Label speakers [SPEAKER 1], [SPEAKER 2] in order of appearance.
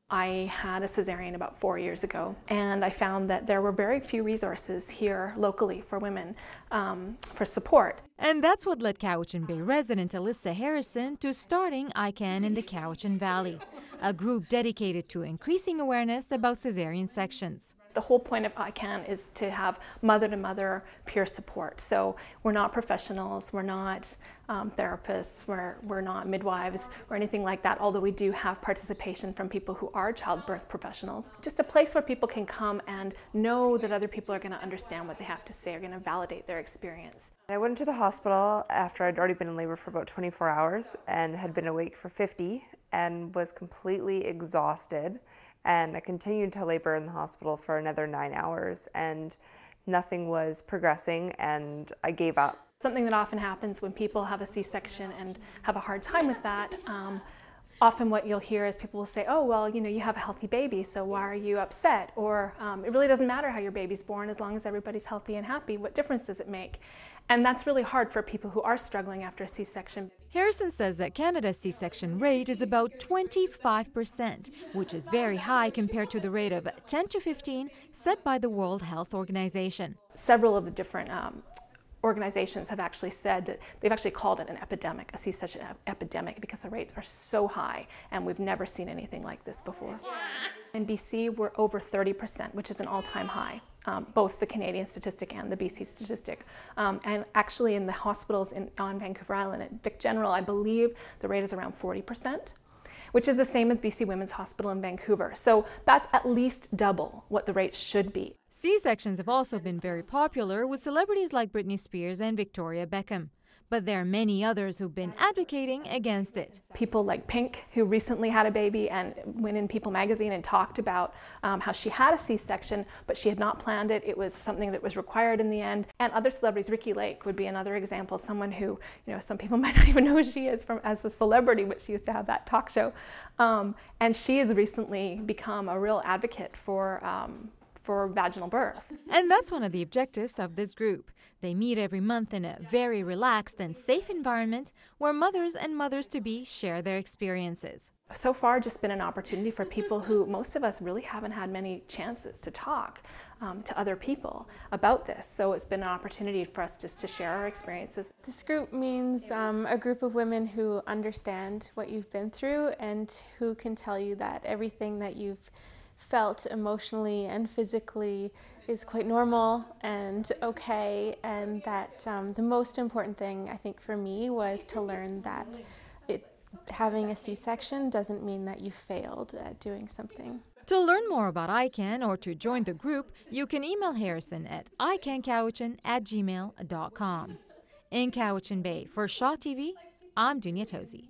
[SPEAKER 1] I had a cesarean about 4 years ago, and I found that there were very few resources here locally for women for support.
[SPEAKER 2] And that's what led Cowichan Bay resident ALISA Harrison to starting ICAN in the Cowichan Valley, a group dedicated to increasing awareness about cesarean sections.
[SPEAKER 1] The whole point of ICAN is to have mother-to-mother peer support. So we're not professionals, we're not therapists, we're not midwives or anything like that, although we do have participation from people who are childbirth professionals. Just a place where people can come and know that other people are going to understand what they have to say, are going to validate their experience.
[SPEAKER 3] I went into the hospital after I'd already been in labor for about 24 hours and had been awake for 50 and was completely exhausted. And I continued to labor in the hospital for another 9 hours and nothing was progressing and I gave up.
[SPEAKER 1] Something that often happens when people have a C-section and have a hard time with that, often what you'll hear is people will say, oh, well, you know, you have a healthy baby, so why are you upset? Or it really doesn't matter how your baby's born as long as everybody's healthy and happy. What difference does it make? And that's really hard for people who are struggling after a C-section.
[SPEAKER 2] Harrison says that Canada's C-section rate is about 25%, which is very high compared to the rate of 10 to 15 set by the World Health Organization.
[SPEAKER 1] Several of the different organizations have actually said that they've actually called it an epidemic, a C-section epidemic, because the rates are so high and we've never seen anything like this before. In BC, we're over 30%, which is an all-time high, both the Canadian statistic and the BC statistic. And actually in the hospitals on Vancouver Island at Vic General, I believe the rate is around 40%, which is the same as BC Women's Hospital in Vancouver. So that's at least double what the rate should be.
[SPEAKER 2] C-sections have also been very popular with celebrities like Britney Spears and Victoria Beckham. But there are many others who've been advocating against it.
[SPEAKER 1] People like Pink, who recently had a baby and went in People magazine and talked about how she had a C-section, but she had not planned it. It was something that was required in the end. And other celebrities, Ricki Lake would be another example, someone who, you know, some people might not even know who she is as a celebrity, but she used to have that talk show. And she has recently become a real advocate for vaginal birth.
[SPEAKER 2] And that's one of the objectives of this group. They meet every month in a very relaxed and safe environment where mothers and mothers-to-be share their experiences.
[SPEAKER 1] So far, just been an opportunity for people who, most of us really haven't had many chances to talk to other people about this. So it's been an opportunity for us just to share our experiences.
[SPEAKER 4] This group means a group of women who understand what you've been through and who can tell you that everything that you've felt emotionally and physically is quite normal and okay, and that the most important thing I think for me was to learn that having a C-section doesn't mean that you failed at doing something.
[SPEAKER 2] To learn more about ICAN or to join the group, you can email Harrison at icancowichan@gmail.com. In Cowichan Bay, for Shaw TV, I'm DUNIA TOZY.